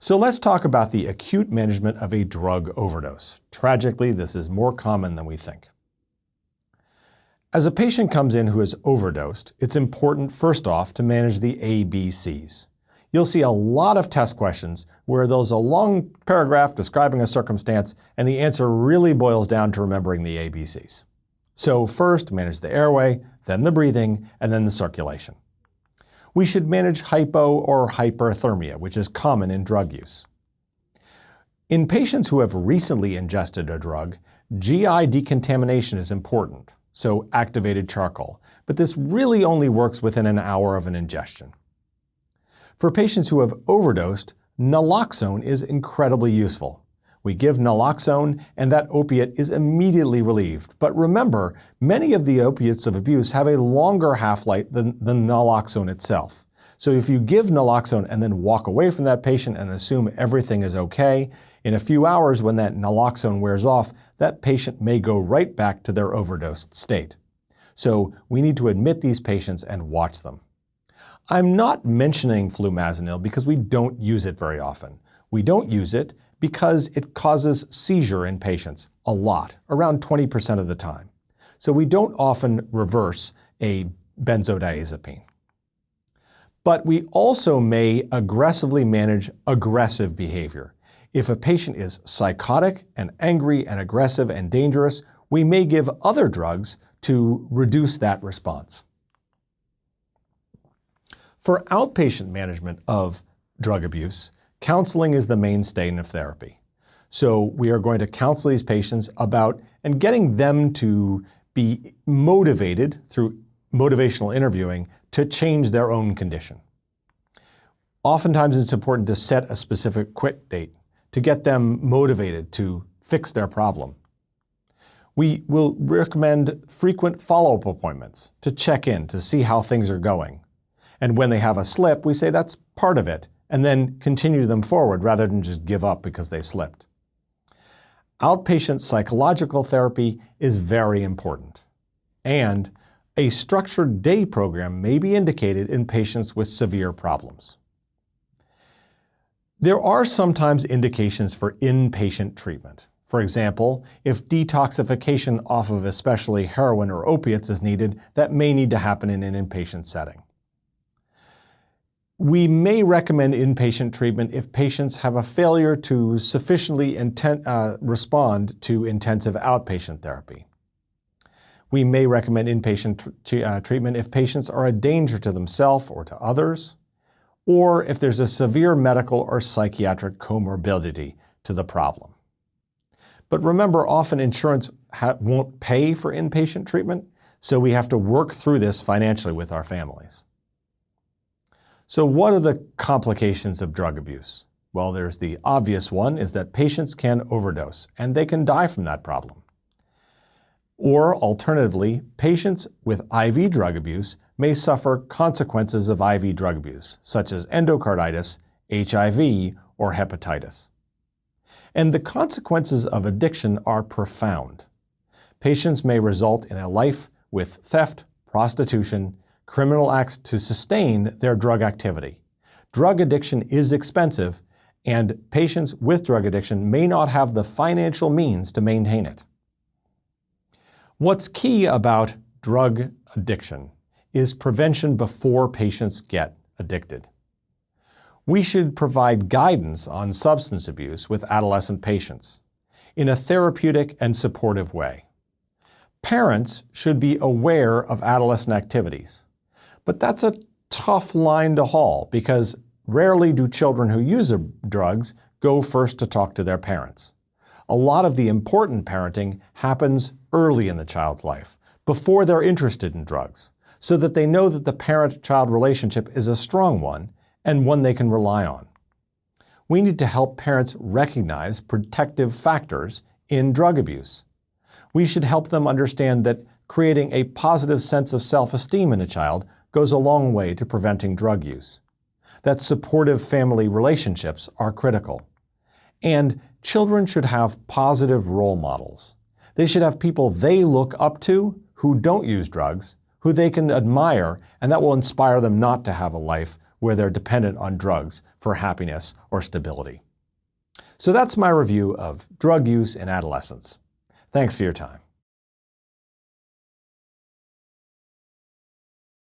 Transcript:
So let's talk about the acute management of a drug overdose. Tragically, this is more common than we think. As a patient comes in who has overdosed, it's important first off to manage the ABCs. You'll see a lot of test questions where there's a long paragraph describing a circumstance and the answer really boils down to remembering the ABCs. So first, manage the airway, then the breathing, and then the circulation. We should manage hypo or hyperthermia, which is common in drug use. In patients who have recently ingested a drug, GI decontamination is important, so activated charcoal, but this really only works within an hour of an ingestion. For patients who have overdosed, naloxone is incredibly useful. We give naloxone and that opiate is immediately relieved. But remember, many of the opiates of abuse have a longer half-life than naloxone itself. So if you give naloxone and then walk away from that patient and assume everything is okay, in a few hours when that naloxone wears off, that patient may go right back to their overdosed state. So we need to admit these patients and watch them. I'm not mentioning flumazenil because we don't use it very often. We don't use it because it causes seizure in patients a lot, around 20% of the time. So we don't often reverse a benzodiazepine. But we also may aggressively manage aggressive behavior. If a patient is psychotic and angry and aggressive and dangerous, we may give other drugs to reduce that response. For outpatient management of drug abuse, counseling is the mainstay of therapy. So we are going to counsel these patients about and getting them to be motivated through motivational interviewing to change their own condition. Oftentimes it's important to set a specific quit date to get them motivated to fix their problem. We will recommend frequent follow-up appointments to check in to see how things are going. And when they have a slip, we say that's part of it, and then continue them forward rather than just give up because they slipped. Outpatient psychological therapy is very important, and a structured day program may be indicated in patients with severe problems. There are sometimes indications for inpatient treatment. For example, if detoxification off of especially heroin or opiates is needed, that may need to happen in an inpatient setting. We may recommend inpatient treatment if patients have a failure to sufficiently respond to intensive outpatient therapy. We may recommend inpatient treatment if patients are a danger to themselves or to others, or if there's a severe medical or psychiatric comorbidity to the problem. But remember, often insurance won't pay for inpatient treatment, so we have to work through this financially with our families. So what are the complications of drug abuse? Well, there's the obvious one is that patients can overdose and they can die from that problem. Or alternatively, patients with IV drug abuse may suffer consequences of IV drug abuse, such as endocarditis, HIV, or hepatitis. And the consequences of addiction are profound. Patients may result in a life with theft, prostitution, criminal acts to sustain their drug activity. Drug addiction is expensive, and patients with drug addiction may not have the financial means to maintain it. What's key about drug addiction is prevention before patients get addicted. We should provide guidance on substance abuse with adolescent patients in a therapeutic and supportive way. Parents should be aware of adolescent activities. But that's a tough line to haul because rarely do children who use drugs go first to talk to their parents. A lot of the important parenting happens early in the child's life, before they're interested in drugs, so that they know that the parent-child relationship is a strong one and one they can rely on. We need to help parents recognize protective factors in drug abuse. We should help them understand that creating a positive sense of self-esteem in a child goes a long way to preventing drug use. That supportive family relationships are critical. And children should have positive role models. They should have people they look up to who don't use drugs, who they can admire, and that will inspire them not to have a life where they're dependent on drugs for happiness or stability. So that's my review of drug use in adolescents. Thanks for your time.